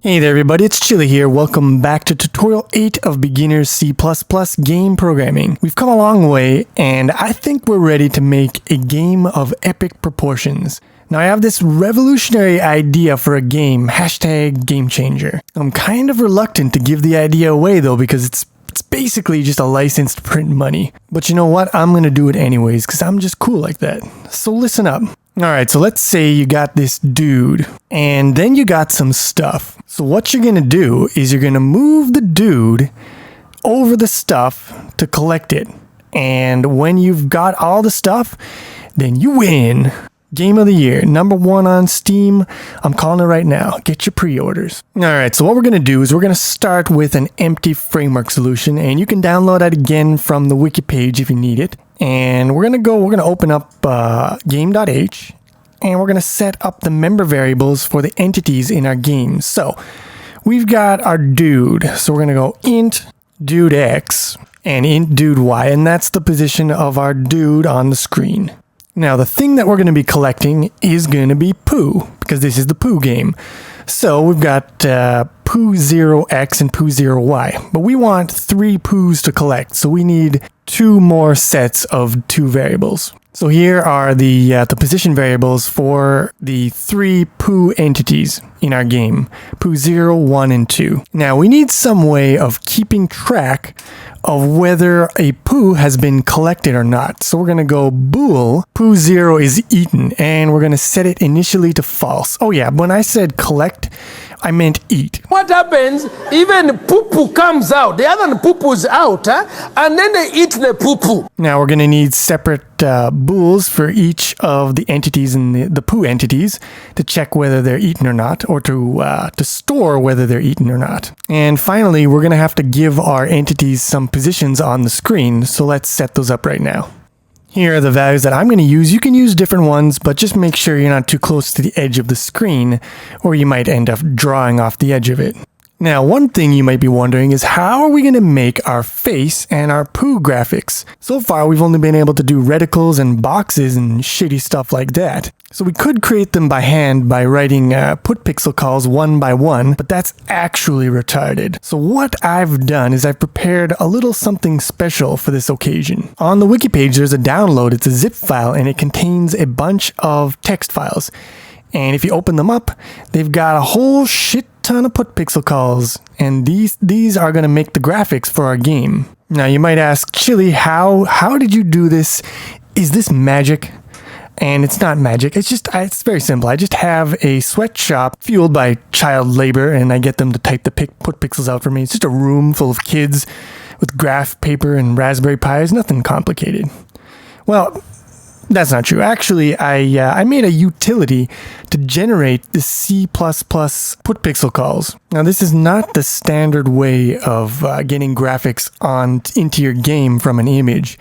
Hey there everybody, it's Chili here. Welcome back to Tutorial 8 of Beginner's C++ Game Programming. We've come a long way, and I think we're ready to make a game of epic proportions. Now I have this revolutionary idea for a game, #GameChanger. I'm kind of reluctant to give the idea away though, because it's basically just a license to print money. But you know what? I'm gonna do it anyways, because I'm just cool like that. So listen up. Alright, so let's say you got this dude, and then you got some stuff. So what you're gonna do is you're gonna move the dude over the stuff to collect it. And when you've got all the stuff, then you win. Game of the year, #1 on Steam. I'm calling it right now. Get your pre-orders. Alright, so what we're going to do is we're going to start with an empty framework solution, and you can download that again from the wiki page if you need it. And we're going to open up game.h, and we're going to set up the member variables for the entities in our game. So we've got our dude. So we're going to go int dude x and int dude y, and that's the position of our dude on the screen. Now, the thing that we're going to be collecting is going to be poo, because this is the poo game. So we've got poo0x and poo0y, but we want 3 poos to collect, so we need 2 more sets of 2 variables. So here are the position variables for the 3 poo entities in our game, poo0, 1, and 2. Now, we need some way of keeping track of whether a poo has been collected or not. So we're going to go bool, poo0 is eaten, and we're going to set it initially to false. Oh yeah, when I said collect, I meant eat. What happens, even poo-poo comes out, the other poo-poo's out, and then they eat the poo-poo. Now we're going to need separate bools for each of the entities in the poo entities to check whether they're eaten or not, or to store whether they're eaten or not. And finally, we're going to have to give our entities some positions on the screen, so let's set those up right now. Here are the values that I'm going to use. You can use different ones, but just make sure you're not too close to the edge of the screen, or you might end up drawing off the edge of it. Now, one thing you might be wondering is how are we going to make our face and our poo graphics? So far, we've only been able to do reticles and boxes and shitty stuff like that. So we could create them by hand by writing put pixel calls one by one, but that's actually retarded. So what I've done is I've prepared a little something special for this occasion. On the wiki page, there's a download. It's a zip file, and it contains a bunch of text files. And if you open them up, they've got a whole shit ton of put pixel calls, and these are going to make the graphics for our game. Now you might ask, Chili, how did you do this? Is this magic? And it's not magic. It's very simple. I just have a sweatshop fueled by child labor, and I get them to type the put pixels out for me. It's just a room full of kids with graph paper and Raspberry Pis. Nothing complicated. Well, that's not true. Actually, I made a utility to generate the C++ put pixel calls. Now, this is not the standard way of getting graphics into your game from an image,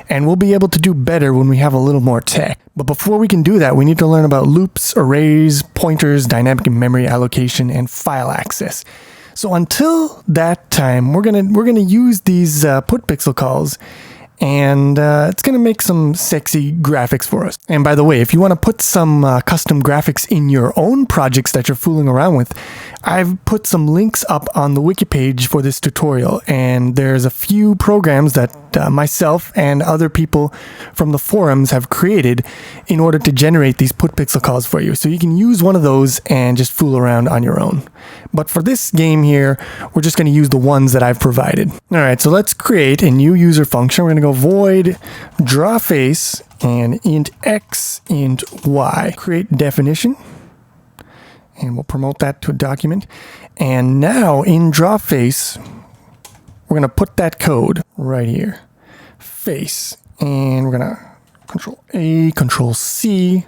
and we'll be able to do better when we have a little more tech. But before we can do that, we need to learn about loops, arrays, pointers, dynamic memory allocation, and file access. So until that time, we're gonna use these put pixel calls, and it's going to make some sexy graphics for us. And by the way, if you want to put some custom graphics in your own projects that you're fooling around with, I've put some links up on the wiki page for this tutorial, and there's a few programs that myself and other people from the forums have created in order to generate these put pixel calls for you. So you can use one of those and just fool around on your own. But for this game here, we're just going to use the ones that I've provided. Alright, so let's create a new user function. We're going to go void drawFace and int x, int y. Create definition. And we'll promote that to a document. And now in drawFace, we're going to put that code right here. Face. And we're going to Control A, Control C,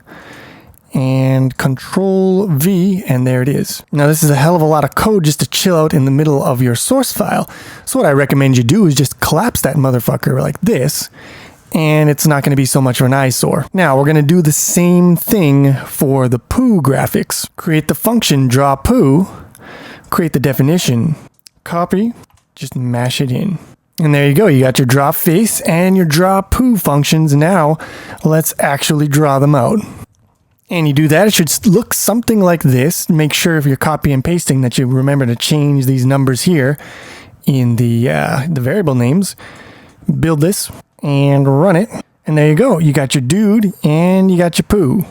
and Control V, and there it is. Now this is a hell of a lot of code just to chill out in the middle of your source file. So what I recommend you do is just collapse that motherfucker like this, and it's not going to be so much of an eyesore. Now we're going to do the same thing for the poo graphics. Create the function drawPoo, create the definition, copy, just mash it in. And there you go, you got your drawFace and your drawPoo functions. Now let's actually draw them out. And you do that, it should look something like this. Make sure if you're copy and pasting that you remember to change these numbers here in the variable names. Build this and run it. And there you go. You got your dude and you got your poo.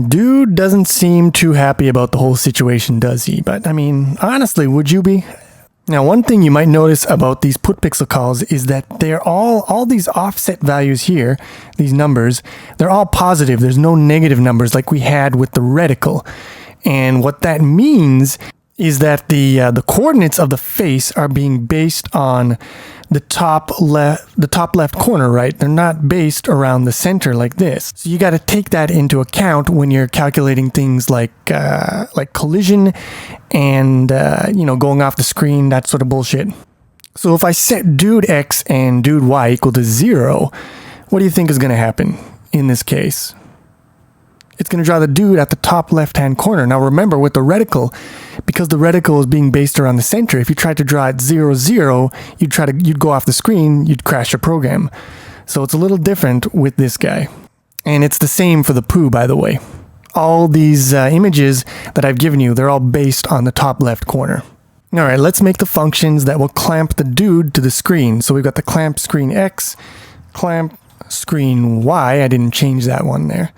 Dude doesn't seem too happy about the whole situation, does he? But I mean, honestly, would you be? Now, one thing you might notice about these put pixel calls is that they're all these offset values here, these numbers, they're all positive. There's no negative numbers like we had with the reticle. And what that means is that the coordinates of the face are being based on the top left corner, right? They're not based around the center like this. So you got to take that into account when you're calculating things like collision and going off the screen, that sort of bullshit. So if I set dude X and dude Y equal to 0, what do you think is going to happen in this case? It's going to draw the dude at the top left-hand corner. Now remember, with the reticle, because the reticle is being based around the center, if you tried to draw it 0, 0, you'd go off the screen, you'd crash your program. So it's a little different with this guy. And it's the same for the poo, by the way. All these images that I've given you, they're all based on the top left corner. All right, let's make the functions that will clamp the dude to the screen. So we've got the clamp screen X, clamp screen Y. I didn't change that one there.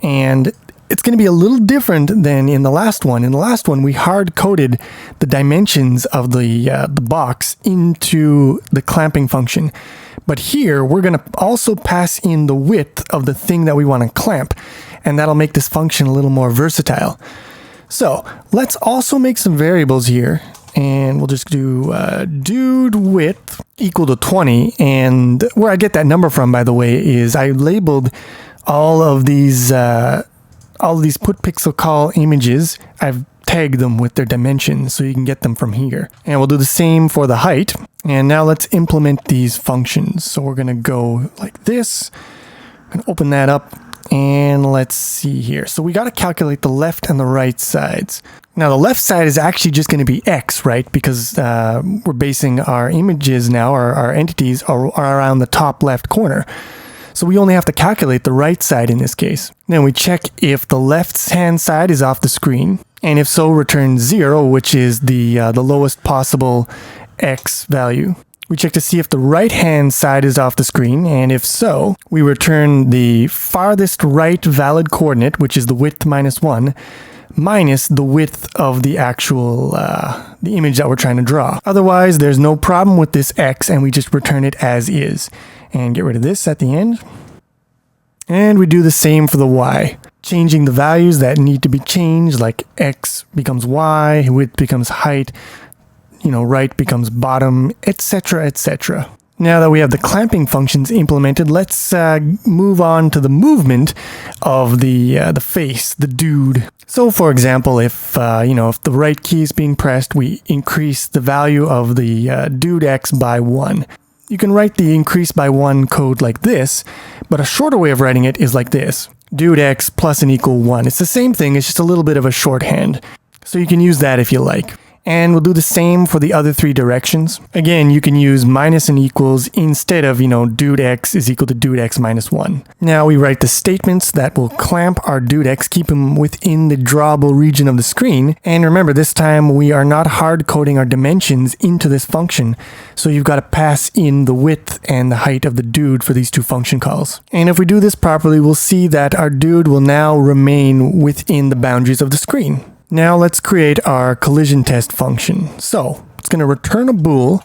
And it's going to be a little different than in the last one. In the last one, we hard-coded the dimensions of the box into the clamping function. But here, we're going to also pass in the width of the thing that we want to clamp. And that'll make this function a little more versatile. So let's also make some variables here. And we'll just do dude width equal to 20. And where I get that number from, by the way, is I labeled all of these put pixel call images. I've tagged them with their dimensions so you can get them from here. And we'll do the same for the height. And now let's implement these functions. So we're going to go like this. I'm going to open that up and let's see here. So we got to calculate the left and the right sides. Now the left side is actually just going to be X, right? Because we're basing our images now, our entities are around the top left corner. So we only have to calculate the right side in this case. Then we check if the left-hand side is off the screen. And if so, return 0, which is the lowest possible X value. We check to see if the right-hand side is off the screen. And if so, we return the farthest right valid coordinate, which is the width minus 1, minus the width of the actual the image that we're trying to draw. Otherwise, there's no problem with this X, and we just return it as is. And get rid of this at the end. And we do the same for the Y. Changing the values that need to be changed, like X becomes Y, width becomes height, right becomes bottom, etc., etc. Now that we have the clamping functions implemented, let's move on to the movement of the face, the dude. So, for example, if the right key is being pressed, we increase the value of the dude X by 1. You can write the increase by 1 code like this, but a shorter way of writing it is like this. Dude X plus and equal 1. It's the same thing, it's just a little bit of a shorthand. So you can use that if you like. And we'll do the same for the other 3 directions. Again, you can use minus and equals instead of, dude X is equal to dude X minus 1. Now we write the statements that will clamp our dude X, keep him within the drawable region of the screen. And remember, this time we are not hard coding our dimensions into this function. So you've got to pass in the width and the height of the dude for these 2 function calls. And if we do this properly, we'll see that our dude will now remain within the boundaries of the screen. Now let's create our collision test function. So it's going to return a bool,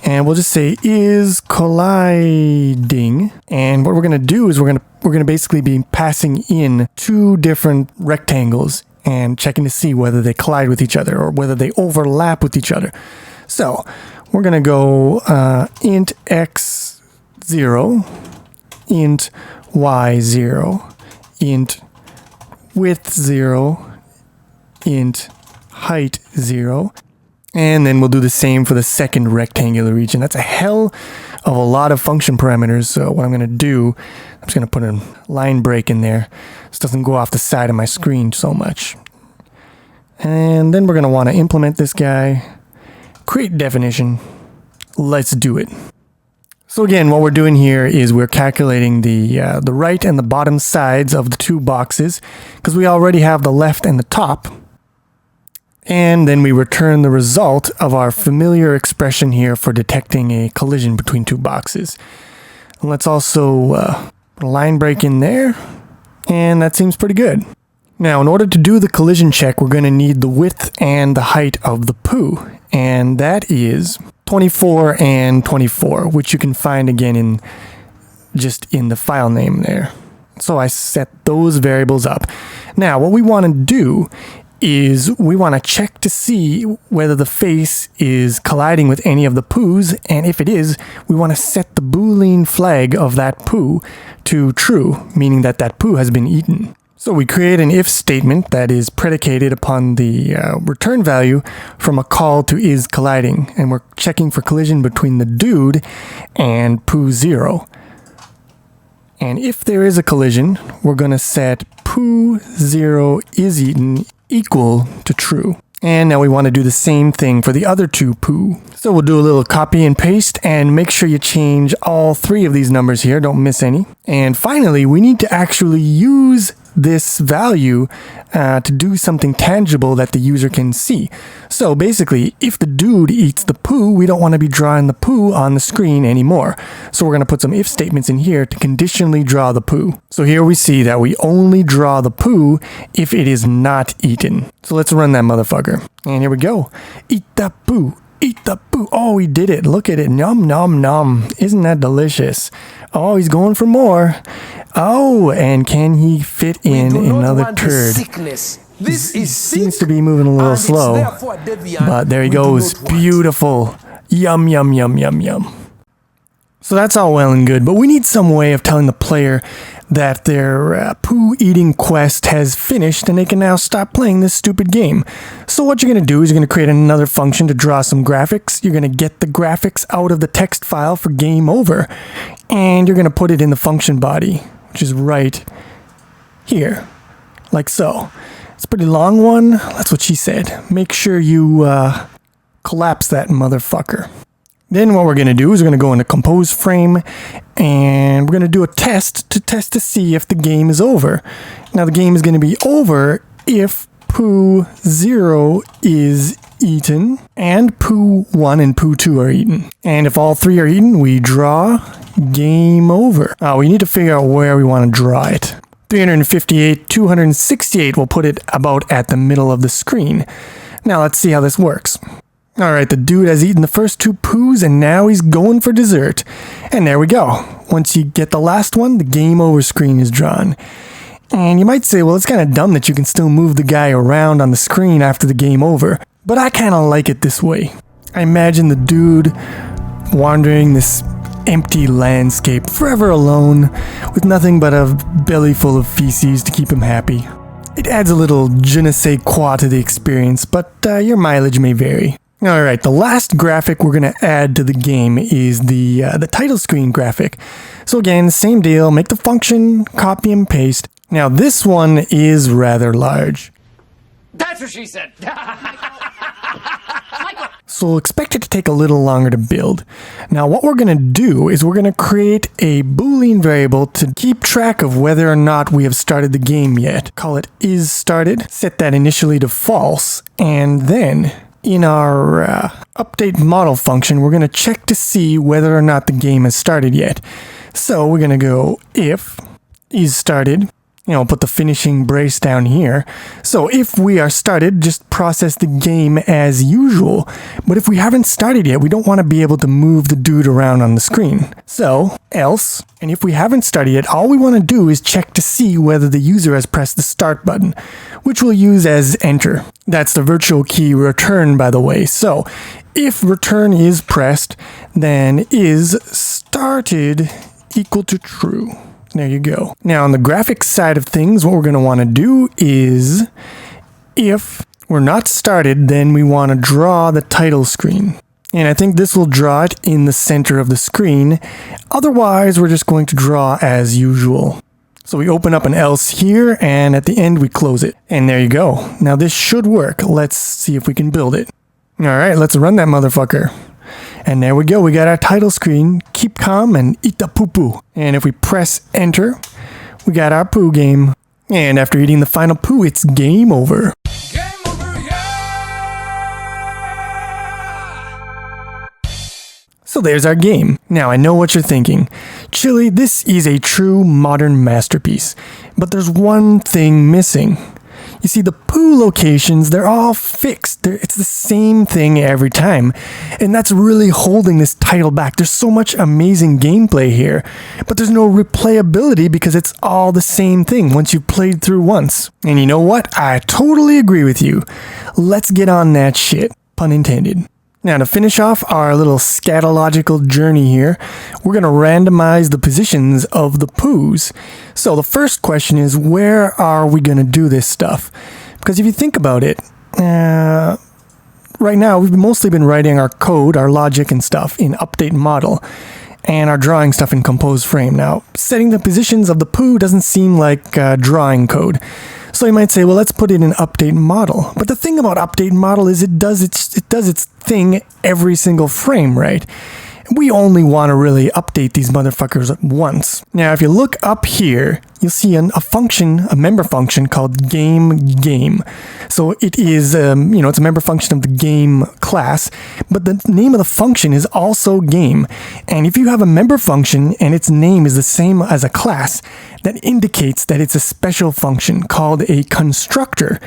and we'll just say is colliding. And what we're going to do is we're going to basically be passing in 2 different rectangles and checking to see whether they collide with each other or whether they overlap with each other. So we're going to go int x0, int y0, int width 0, int height 0, and then we'll do the same for the second rectangular region. That's a hell of a lot of function parameters. So what I'm going to do, I'm just going to put a line break in there. This doesn't go off the side of my screen so much. And then we're going to want to implement this guy, create definition. Let's do it. So again, what we're doing here is we're calculating the right and the bottom sides of the two boxes because we already have the left and the top. And then we return the result of our familiar expression here for detecting a collision between two boxes. And let's also put a line break in there, and that seems pretty good. Now, in order to do the collision check, we're going to need the width and the height of the poo, and that is 24 and 24, which you can find again in the file name there. So I set those variables up. Now, what we want to do is we want to check to see whether the face is colliding with any of the poos, and if it is, we want to set the Boolean flag of that poo to true, meaning that that poo has been eaten. So we create an if statement that is predicated upon the return value from a call to is colliding, and we're checking for collision between the dude and poo0. And if there is a collision, we're going to set poo0 is eaten equal to true. And now we want to do the same thing for the other two poo. So we'll do a little copy and paste and make sure you change all three of these numbers here. Don't miss any. And finally, we need to actually use this value to do something tangible that the user can see. So basically, if the dude eats the poo, we don't want to be drawing the poo on the screen anymore. So we're going to put some if statements in here to conditionally draw the poo. So here we see that we only draw the poo if it is not eaten. So let's run that motherfucker. And here we go. Eat the poo. Eat the poo. Oh, we did it. Look at it. Nom, nom, nom. Isn't that delicious? Oh, he's going for more. Oh, and can he fit in another turd? This is seems to be moving a little slow, but there he goes. Beautiful. Yum, yum, yum, yum, yum. So that's all well and good, but we need some way of telling the player that their poo-eating quest has finished and they can now stop playing this stupid game. So what you're going to do is you're going to create another function to draw some graphics. You're going to get the graphics out of the text file for game over, and you're going to put it in the function body, which is right here, like so. It's a pretty long one. That's what she said. Make sure you collapse that motherfucker. Then what we're going to do is we're going to go into compose frame, and we're going to do a test to see if the game is over. Now the game is going to be over if poo0 is eaten and poo1 and poo2 are eaten. And if all three are eaten, we draw game over. We need to figure out where we want to draw it. 358, 268, we'll put it about at the middle of the screen. Now let's see how this works. Alright, the dude has eaten the first two poos and now he's going for dessert. And there we go. Once you get the last one, the game over screen is drawn. And you might say, well, it's kind of dumb that you can still move the guy around on the screen after the game over. But I kind of like it this way. I imagine the dude wandering this empty landscape, forever alone, with nothing but a belly full of feces to keep him happy. It adds a little je ne sais quoi to the experience, but your mileage may vary. Alright, the last graphic we're going to add to the game is the title screen graphic. So again, same deal, make the function, copy and paste. Now this one is rather large. That's what she said. So expect it to take a little longer to build. Now what we're going to do is we're going to create a Boolean variable to keep track of whether or not we have started the game yet. Call it isStarted, set that initially to false, and then in our update model function, we're going to check to see whether or not the game has started yet. So we're going to go if isStarted. Put the finishing brace down here. So if we are started, just process the game as usual. But if we haven't started yet, we don't want to be able to move the dude around on the screen. So else, and if we haven't started yet, all we want to do is check to see whether the user has pressed the start button, which we'll use as enter. That's the virtual key return, by the way. So if return is pressed, then is started equal to true. There you go. Now on the graphics side of things, what we're going to want to do is, if we're not started, then we want to draw the title screen. And I think this will draw it in the center of the screen. Otherwise, we're just going to draw as usual. So we open up an else here, and at the end we close it. And there you go. Now this should work. Let's see if we can build it. Alright, let's run that motherfucker. And there we go. We got our title screen. Keep calm and eat the poo-poo. And if we press enter, we got our poo game. And after eating the final poo, it's game over. Game over, yeah! So there's our game. Now I know what you're thinking. Chili, this is a true modern masterpiece. But there's one thing missing. You see, the poo locations, they're all fixed. It's the same thing every time. And that's really holding this title back. There's so much amazing gameplay here, but there's no replayability because it's all the same thing once you've played through once. And you know what? I totally agree with you. Let's get on that shit. Pun intended. Now, to finish off our little scatological journey here, we're going to randomize the positions of the poos. So the first question is, where are we going to do this stuff? Because if you think about it, right now we've mostly been writing our code, our logic and stuff in update model, and our drawing stuff in compose frame. Now, setting the positions of the poo doesn't seem like drawing code. So you might say, well, let's put it in update model. But the thing about update model is it does its thing every single frame, right? We only want to really update these motherfuckers once. Now, if you look up here, you'll see a function, a member function called game. So it is, it's a member function of the game class, but the name of the function is also game. And if you have a member function and its name is the same as a class, that indicates that it's a special function called a constructor.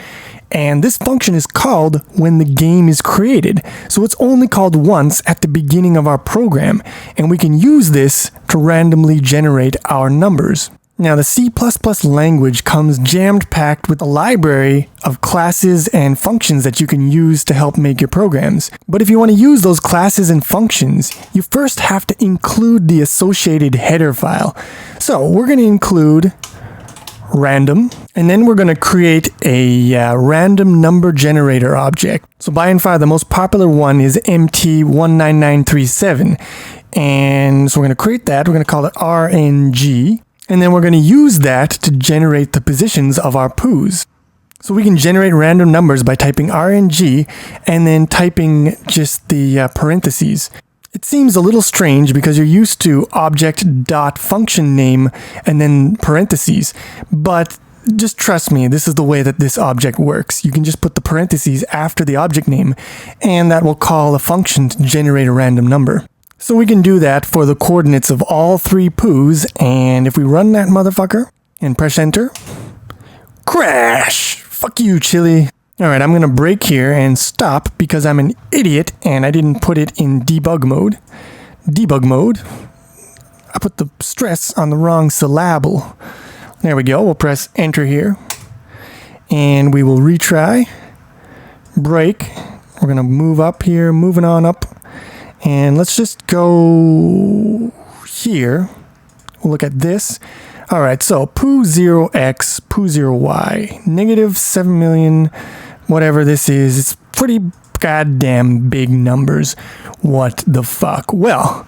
And this function is called when the game is created. So it's only called once at the beginning of our program, and we can use this to randomly generate our numbers. Now, the C++ language comes jammed-packed with a library of classes and functions that you can use to help make your programs. But if you want to use those classes and functions, you first have to include the associated header file. So we're going to include random, and then we're going to create a random number generator object. So by and far, the most popular one is MT19937. And so we're going to create that. We're going to call it RNG. And then we're going to use that to generate the positions of our poos. So we can generate random numbers by typing RNG and then typing just the parentheses. It seems a little strange because you're used to object.function name and then parentheses, but just trust me, this is the way that this object works. You can just put the parentheses after the object name, and that will call a function to generate a random number. So we can do that for the coordinates of all three poos, and if we run that motherfucker and press enter, crash! Fuck you, Chili. Alright, I'm going to break here and stop because I'm an idiot and I didn't put it in debug mode. Debug mode. I put the stress on the wrong syllable. There we go. We'll press enter here. And we will retry. Break. We're going to move up here, moving on up. And let's just go here. We'll look at this. Alright, so poo0x, poo0y, negative 7 million... whatever this is, it's pretty goddamn big numbers. What the fuck? Well,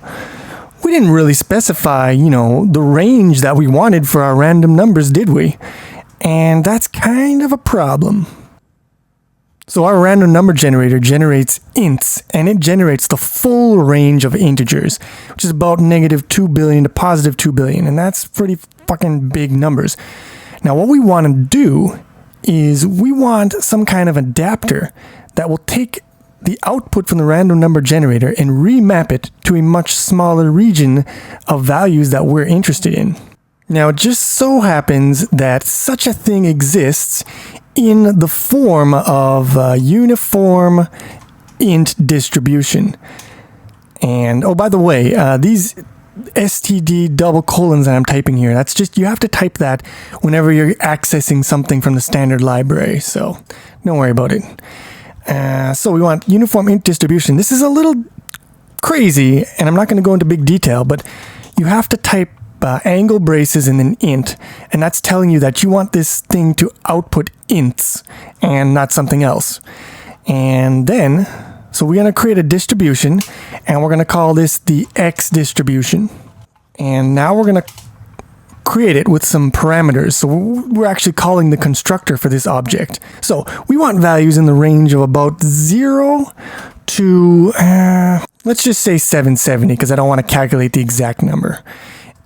we didn't really specify, the range that we wanted for our random numbers, did we? And that's kind of a problem. So our random number generator generates ints, and it generates the full range of integers, which is about negative 2 billion to positive 2 billion, and that's pretty fucking big numbers. Now, what we want to do is we want some kind of adapter that will take the output from the random number generator and remap it to a much smaller region of values that we're interested in. Now, it just so happens that such a thing exists in the form of uniform int distribution. And, oh, by the way, these STD double colons that I'm typing here, that's just, you have to type that whenever you're accessing something from the standard library, so don't worry about it. So we want uniform int distribution. This is a little crazy, and I'm not going to go into big detail, but you have to type angle braces and then int, and that's telling you that you want this thing to output ints and not something else. And then, so we're going to create a distribution, and we're going to call this the X distribution. And now we're going to create it with some parameters. So we're actually calling the constructor for this object. So we want values in the range of about 0 to, let's just say 770, because I don't want to calculate the exact number.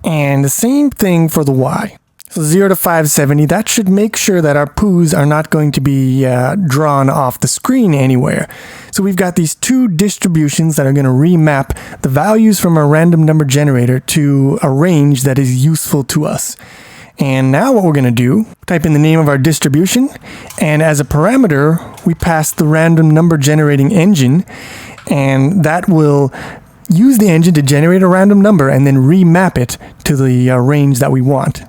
And the same thing for the y. So 0 to 570, that should make sure that our poos are not going to be drawn off the screen anywhere. So we've got these two distributions that are going to remap the values from our random number generator to a range that is useful to us. And now what we're going to do, type in the name of our distribution, and as a parameter, we pass the random number generating engine, and that will use the engine to generate a random number and then remap it to the range that we want.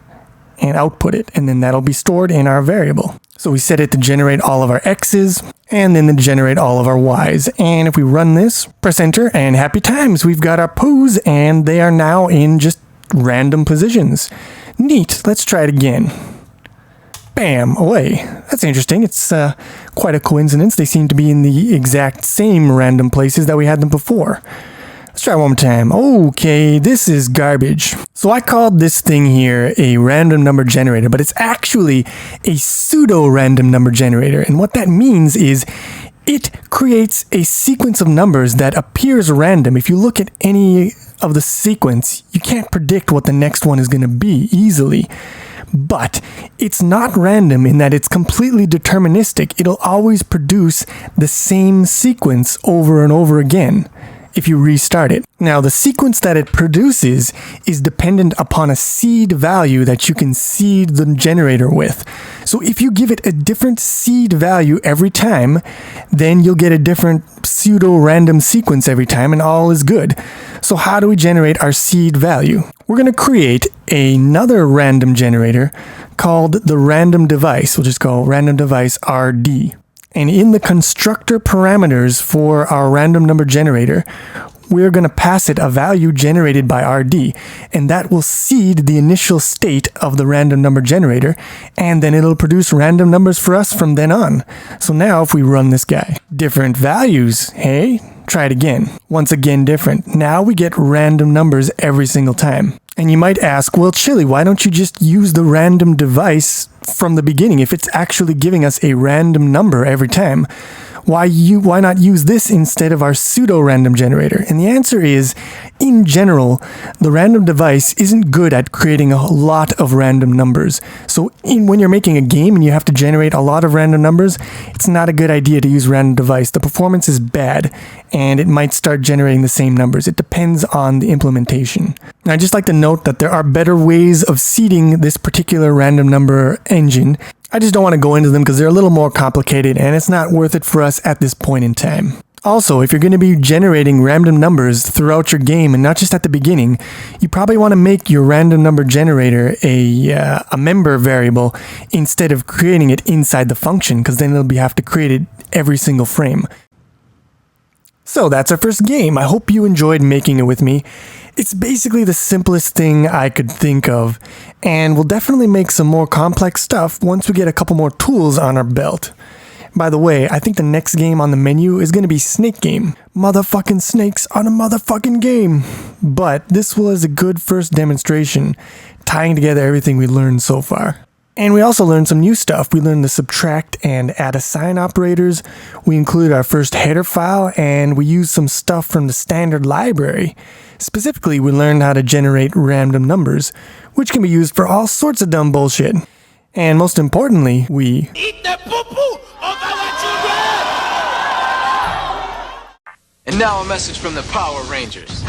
And output it, and then that'll be stored in our variable. So we set it to generate all of our x's, and then to generate all of our y's. And if we run this, press enter, and happy times, we've got our poos, and they are now in just random positions. Neat, let's try it again. Bam, away. That's interesting, it's quite a coincidence. They seem to be in the exact same random places that we had them before. Let's try one more time. Okay, this is garbage. So I called this thing here a random number generator, but it's actually a pseudo-random number generator. And what that means is it creates a sequence of numbers that appears random. If you look at any of the sequence, you can't predict what the next one is going to be easily. But it's not random in that it's completely deterministic. It'll always produce the same sequence over and over again if you restart it. Now, the sequence that it produces is dependent upon a seed value that you can seed the generator with. So if you give it a different seed value every time, then you'll get a different pseudo-random sequence every time, and all is good. So how do we generate our seed value? We're going to create another random generator called the random device. We'll just call random device RD. And in the constructor parameters for our random number generator, we're going to pass it a value generated by RD, and that will seed the initial state of the random number generator, and then it'll produce random numbers for us from then on. So now if we run this guy, different values, hey? Try it again. Once again different. Now we get random numbers every single time. And you might ask, well, Chili, why don't you just use the random device from the beginning if it's actually giving us a random number every time? Why not use this instead of our pseudo-random generator? And the answer is, in general, the random device isn't good at creating a lot of random numbers. So when you're making a game and you have to generate a lot of random numbers, it's not a good idea to use random device. The performance is bad, and it might start generating the same numbers. It depends on the implementation. And I'd just like to note that there are better ways of seeding this particular random number engine. I just don't want to go into them because they're a little more complicated, and it's not worth it for us at this point in time. Also, if you're going to be generating random numbers throughout your game and not just at the beginning, you probably want to make your random number generator a member variable instead of creating it inside the function, because then it'll have to create it every single frame. So that's our first game. I hope you enjoyed making it with me. It's basically the simplest thing I could think of, and we'll definitely make some more complex stuff once we get a couple more tools on our belt. By the way, I think the next game on the menu is going to be Snake Game. Motherfucking snakes on a motherfucking game. But this was a good first demonstration, tying together everything we learned so far. And we also learned some new stuff. We learned the subtract and add a sign operators. We included our first header file, and we used some stuff from the standard library. Specifically, we learned how to generate random numbers, which can be used for all sorts of dumb bullshit. And most importantly, we Eat the poo-poo of our children! And now a message from the Power Rangers.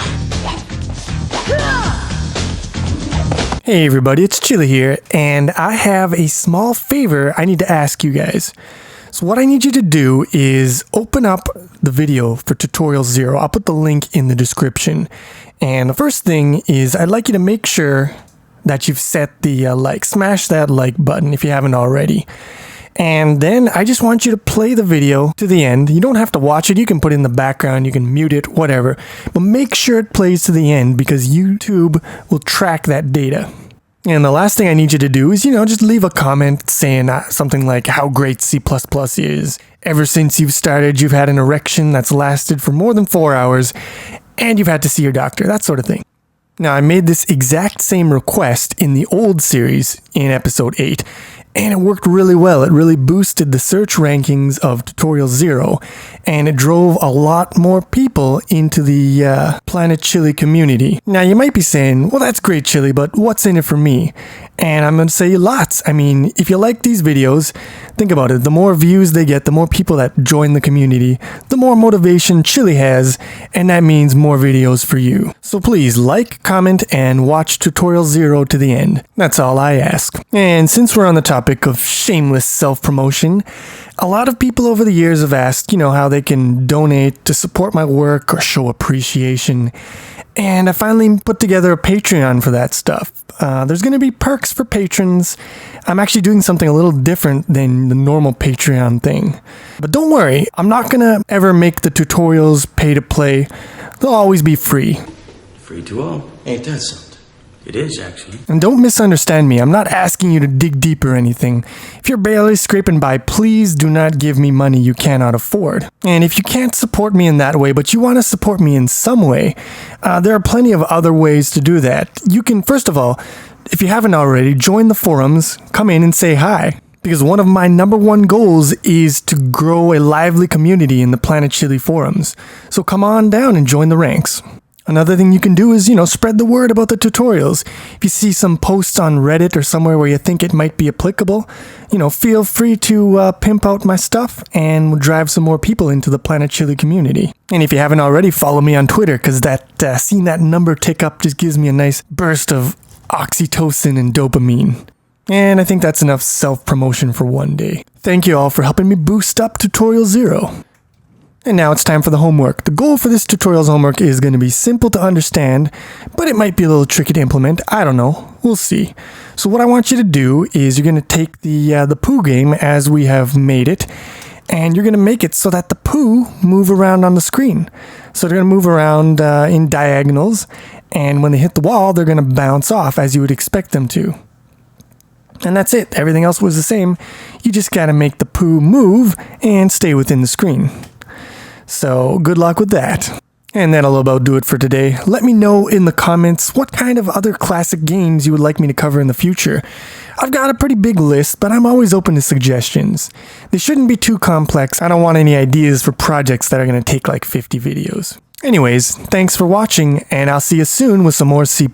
Hey everybody, it's Chili here, and I have a small favor I need to ask you guys. So what I need you to do is open up the video for tutorial 0. I'll put the link in the description. And the first thing is I'd like you to make sure that you've set the smash that like button if you haven't already. And then I just want you to play the video to the end. You don't have to watch it. You can put it in the background. You can mute it, whatever. But make sure it plays to the end because YouTube will track that data. And the last thing I need you to do is, just leave a comment saying something like how great C++ is. Ever since you've started, you've had an erection that's lasted for more than 4 hours, and you've had to see your doctor, that sort of thing. Now, I made this exact same request in the old series in episode 8, and it worked really well. It really boosted the search rankings of Tutorial 0, and it drove a lot more people into the Planet Chili community. Now, you might be saying, well, that's great, Chili, but what's in it for me? And I'm going to say lots. I mean, if you like these videos, think about it. The more views they get, the more people that join the community, the more motivation Chili has, and that means more videos for you. So please like, comment, and watch Tutorial 0 to the end. That's all I ask. And since we're on the topic of shameless self-promotion, a lot of people over the years have asked, how they can donate to support my work or show appreciation. And I finally put together a Patreon for that stuff. There's going to be perks for patrons. I'm actually doing something a little different than the normal Patreon thing. But don't worry, I'm not going to ever make the tutorials pay to play. They'll always be free. Free to all. Ain't that something? It is, actually. And don't misunderstand me. I'm not asking you to dig deep or anything. If you're barely scraping by, please do not give me money you cannot afford. And if you can't support me in that way, but you want to support me in some way, there are plenty of other ways to do that. You can, first of all, if you haven't already, join the forums, come in and say hi. Because one of my number one goals is to grow a lively community in the Planet Chili forums. So come on down and join the ranks. Another thing you can do is, spread the word about the tutorials. If you see some posts on Reddit or somewhere where you think it might be applicable, feel free to pimp out my stuff and we'll drive some more people into the Planet Chili community. And if you haven't already, follow me on Twitter, because seeing that number tick up just gives me a nice burst of oxytocin and dopamine. And I think that's enough self-promotion for one day. Thank you all for helping me boost up Tutorial 0. And now it's time for the homework. The goal for this tutorial's homework is going to be simple to understand, but it might be a little tricky to implement. I don't know. We'll see. So what I want you to do is you're going to take the poo game as we have made it, and you're going to make it so that the poo move around on the screen. So they're going to move around in diagonals, and when they hit the wall, they're going to bounce off as you would expect them to. And that's it. Everything else was the same. You just got to make the poo move and stay within the screen. So good luck with that. And that'll about do it for today. Let me know in the comments what kind of other classic games you would like me to cover in the future. I've got a pretty big list, but I'm always open to suggestions. They shouldn't be too complex. I don't want any ideas for projects that are going to take like 50 videos. Anyways, thanks for watching, and I'll see you soon with some more C++.